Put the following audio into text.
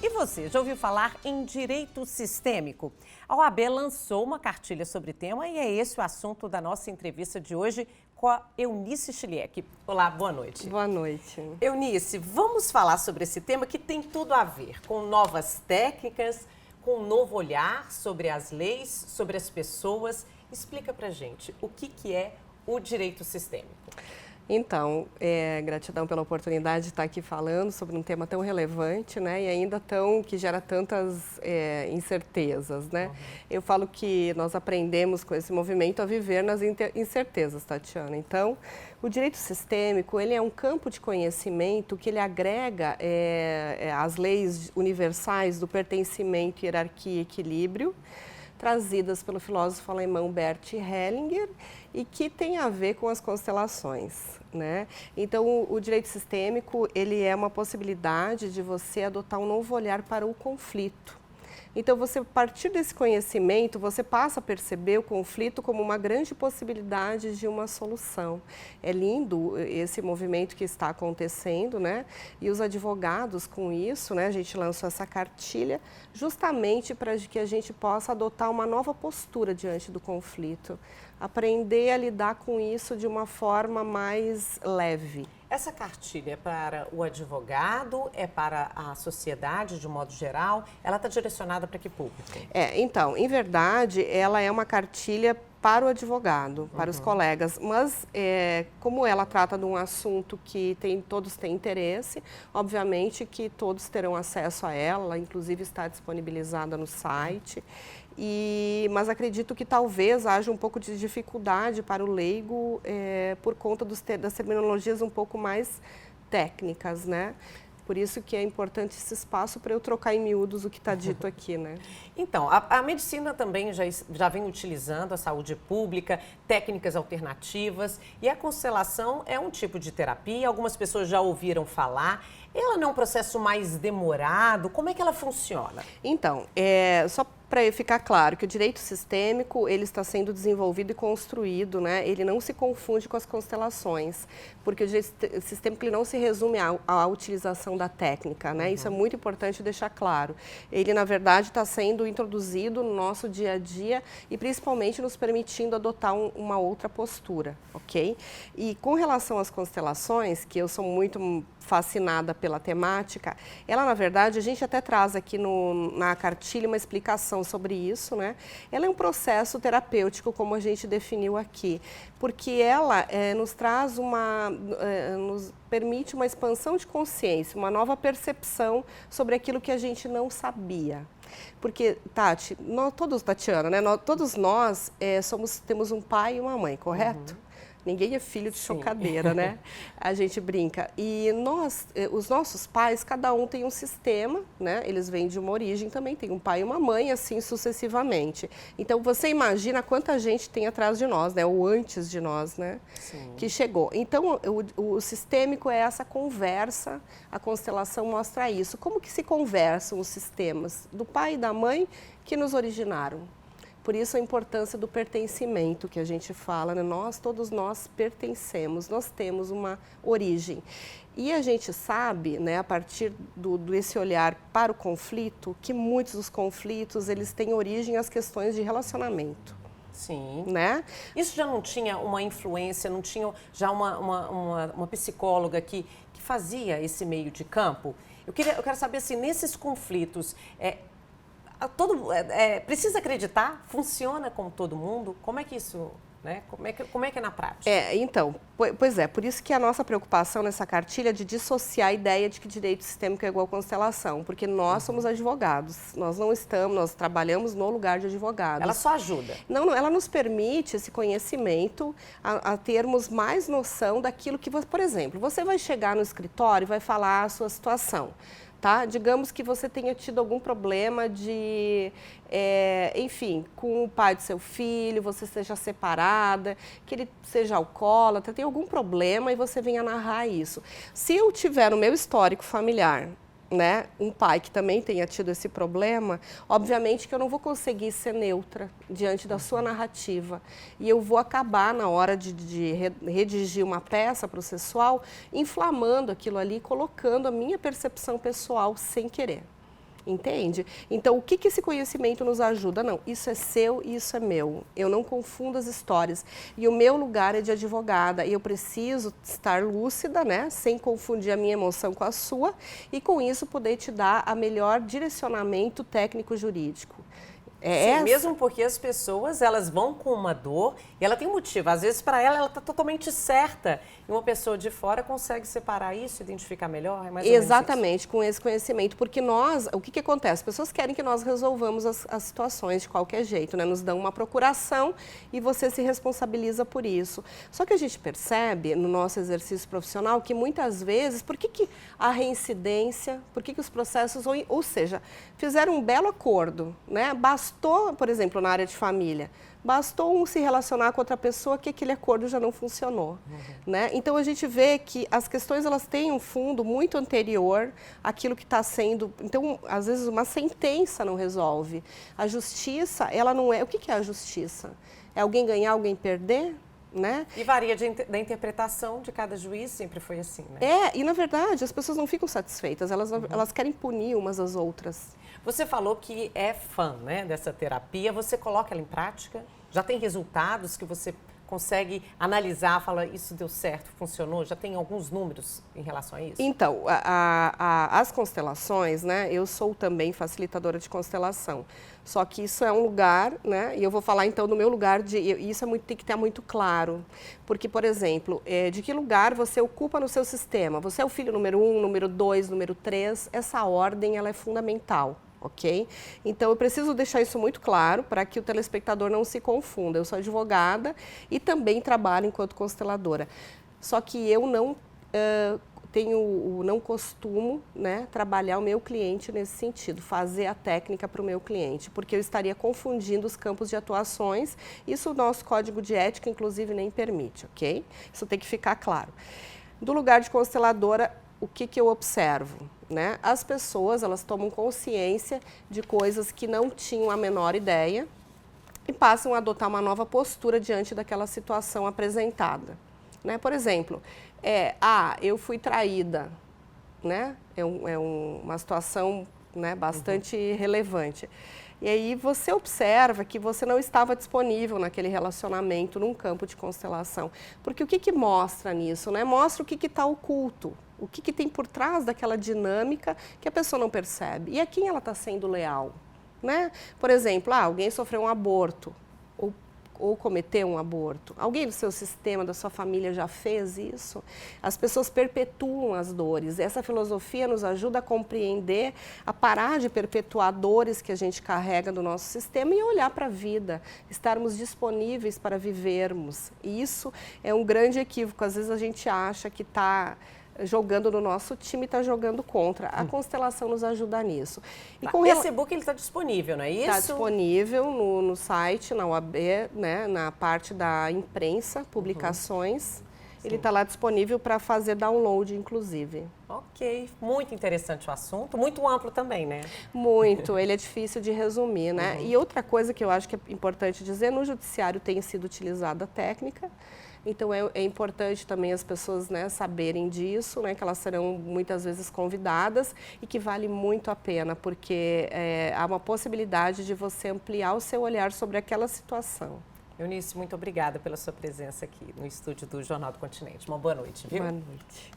E você, já ouviu falar em direito sistêmico? A OAB lançou uma cartilha sobre o tema e é esse o assunto da nossa entrevista de hoje com a Eunice Chiliek. Olá, boa noite. Boa noite. Eunice, vamos falar sobre esse tema que tem tudo a ver com novas técnicas, com um novo olhar sobre as leis, sobre as pessoas. Explica pra gente o que é o direito sistêmico. Então, gratidão pela oportunidade de estar aqui falando sobre um tema tão relevante, né, e ainda que gera tantas incertezas, né. Eu falo que nós aprendemos com esse movimento a viver nas incertezas, Tatiana. Então, o direito sistêmico, ele é um campo de conhecimento que ele agrega as leis universais do pertencimento, hierarquia e equilíbrio, trazidas pelo filósofo alemão Bert Hellinger e que tem a ver com as constelações, né? Então, o direito sistêmico, ele é uma possibilidade de você adotar um novo olhar para o conflito. Então, a partir desse conhecimento, você passa a perceber o conflito como uma grande possibilidade de uma solução. É lindo esse movimento que está acontecendo, né? E os advogados com isso, né? A gente lançou essa cartilha justamente para que a gente possa adotar uma nova postura diante do conflito. Aprender a lidar com isso de uma forma mais leve. Essa cartilha é para o advogado, é para a sociedade de um modo geral? Ela está direcionada para que público? Então, em verdade, ela é uma cartilha para o advogado, para os colegas, mas como ela trata de um assunto que todos têm interesse, obviamente que todos terão acesso a ela, inclusive está disponibilizada no site. Mas acredito que talvez haja um pouco de dificuldade para o leigo por conta das terminologias um pouco mais técnicas, né? Por isso que é importante esse espaço para eu trocar em miúdos o que está dito aqui, né? Então, a medicina também já vem utilizando a saúde pública, técnicas alternativas, e a constelação é um tipo de terapia, algumas pessoas já ouviram falar. Ela não é um processo mais demorado? Como é que ela funciona? Então, só para ficar claro que o direito sistêmico, ele está sendo desenvolvido e construído, né? Ele não se confunde com as constelações, porque o direito sistêmico ele não se resume à utilização da técnica, né? Isso é muito importante deixar claro. Ele, na verdade, está sendo introduzido no nosso dia a dia e principalmente nos permitindo adotar uma outra postura, ok? E com relação às constelações, que eu sou muito fascinada pela temática, ela, na verdade, a gente até traz aqui na cartilha uma explicação sobre isso, né? Ela é um processo terapêutico, como a gente definiu aqui, porque ela nos traz nos permite uma expansão de consciência, uma nova percepção sobre aquilo que a gente não sabia. Porque, Tati, Tatiana, né? Todos nós temos um pai e uma mãe, correto? Ninguém é filho de chocadeira, né? A gente brinca. E os nossos pais, cada um tem um sistema, né? Eles vêm de uma origem também, tem um pai e uma mãe, assim sucessivamente. Então, você imagina quanta gente tem atrás de nós, né? Ou antes de nós, né? Sim. Que chegou. Então, o sistêmico é essa conversa, a constelação mostra isso. Como que se conversam os sistemas do pai e da mãe que nos originaram? Por isso a importância do pertencimento que a gente fala, né? Todos nós pertencemos, nós temos uma origem. E a gente sabe, né, a partir desse olhar para o conflito, que muitos dos conflitos, eles têm origem às questões de relacionamento. Sim. Né? Isso já não tinha uma influência, não tinha já uma psicóloga que fazia esse meio de campo? Eu quero saber, assim, nesses conflitos, precisa acreditar? Funciona como todo mundo? Como é que isso, né? Como é que é na prática? Então, por isso que a nossa preocupação nessa cartilha é de dissociar a ideia de que direito sistêmico é igual a constelação, porque nós somos advogados, nós trabalhamos no lugar de advogados. Ela só ajuda? Não, ela nos permite esse conhecimento a termos mais noção daquilo que, por exemplo, você vai chegar no escritório e vai falar a sua situação. Tá? Digamos que você tenha tido algum problema enfim, com o pai do seu filho, você seja separada, que ele seja alcoólatra, tem algum problema e você venha narrar isso. Se eu tiver no meu histórico familiar, né, um pai que também tenha tido esse problema, obviamente que eu não vou conseguir ser neutra diante da sua narrativa. E eu vou acabar, na hora de redigir uma peça processual, inflamando aquilo ali, colocando a minha percepção pessoal sem querer. Entende? Então, o que esse conhecimento nos ajuda? Não, isso é seu e isso é meu. Eu não confundo as histórias. E o meu lugar é de advogada. E eu preciso estar lúcida, né? Sem confundir a minha emoção com a sua. E com isso poder te dar a melhor direcionamento técnico-jurídico. Sim, mesmo porque as pessoas, elas vão com uma dor e ela tem um motivo. Às vezes, para ela está totalmente certa. E uma pessoa de fora consegue separar isso, identificar melhor? É mais ou menos Exatamente, com esse conhecimento. Porque nós, o que acontece? As pessoas querem que nós resolvamos as situações de qualquer jeito, né? Nos dão uma procuração e você se responsabiliza por isso. Só que a gente percebe no nosso exercício profissional que muitas vezes, por que a reincidência, por que os processos, ou seja, fizeram um belo acordo, né? Bastou, por exemplo, na área de família, bastou um se relacionar com outra pessoa que aquele acordo já não funcionou, né? Então a gente vê que as questões elas têm um fundo muito anterior àquilo que está sendo. Então, às vezes uma sentença não resolve. A justiça, ela não é. O que é a justiça? É alguém ganhar, alguém perder? Né? E varia da interpretação de cada juiz, sempre foi assim, né? E na verdade as pessoas não ficam satisfeitas, elas querem punir umas às outras. Você falou que é fã, né, dessa terapia, você coloca ela em prática? Já tem resultados que você consegue analisar, fala, isso deu certo, funcionou? Já tem alguns números em relação a isso? Então, as constelações, né, eu sou também facilitadora de constelação. Só que isso é um lugar, né, e eu vou falar então do meu lugar, isso tem que estar muito claro. Porque, por exemplo, de que lugar você ocupa no seu sistema? Você é o filho número 1, número 2, número 3, essa ordem ela é fundamental. Ok? Então, eu preciso deixar isso muito claro para que o telespectador não se confunda. Eu sou advogada e também trabalho enquanto consteladora. Só que eu não não costumo, né, trabalhar o meu cliente nesse sentido, fazer a técnica para o meu cliente, porque eu estaria confundindo os campos de atuações. Isso o nosso código de ética, inclusive, nem permite, ok? Isso tem que ficar claro. Do lugar de consteladora, o que eu observo? Né? As pessoas, elas tomam consciência de coisas que não tinham a menor ideia e passam a adotar uma nova postura diante daquela situação apresentada. Né? Por exemplo, eu fui traída, né? Uma situação, né, bastante relevante. E aí você observa que você não estava disponível naquele relacionamento, num campo de constelação. Porque o que mostra nisso? Né? Mostra o que está oculto. O que tem por trás daquela dinâmica que a pessoa não percebe. E a quem ela está sendo leal? Né? Por exemplo, alguém sofreu um aborto ou cometeu um aborto. Alguém do seu sistema, da sua família já fez isso? As pessoas perpetuam as dores. Essa filosofia nos ajuda a compreender, a parar de perpetuar dores que a gente carrega do nosso sistema e olhar para a vida, estarmos disponíveis para vivermos. E isso é um grande equívoco. Às vezes a gente acha que está jogando no nosso time, está jogando contra. A constelação nos ajuda nisso. E esse e-book está disponível, não é isso? Está disponível no site, na UAB, né, na parte da imprensa, publicações. Ele está lá disponível para fazer download, inclusive. Ok, muito interessante o assunto, muito amplo também, né? Muito, ele é difícil de resumir, né? E outra coisa que eu acho que é importante dizer, no judiciário tem sido utilizada a técnica. Então, é importante também as pessoas, né, saberem disso, né, que elas serão muitas vezes convidadas e que vale muito a pena, porque há uma possibilidade de você ampliar o seu olhar sobre aquela situação. Eunice, muito obrigada pela sua presença aqui no estúdio do Jornal do Continente. Uma boa noite, viu? Boa noite.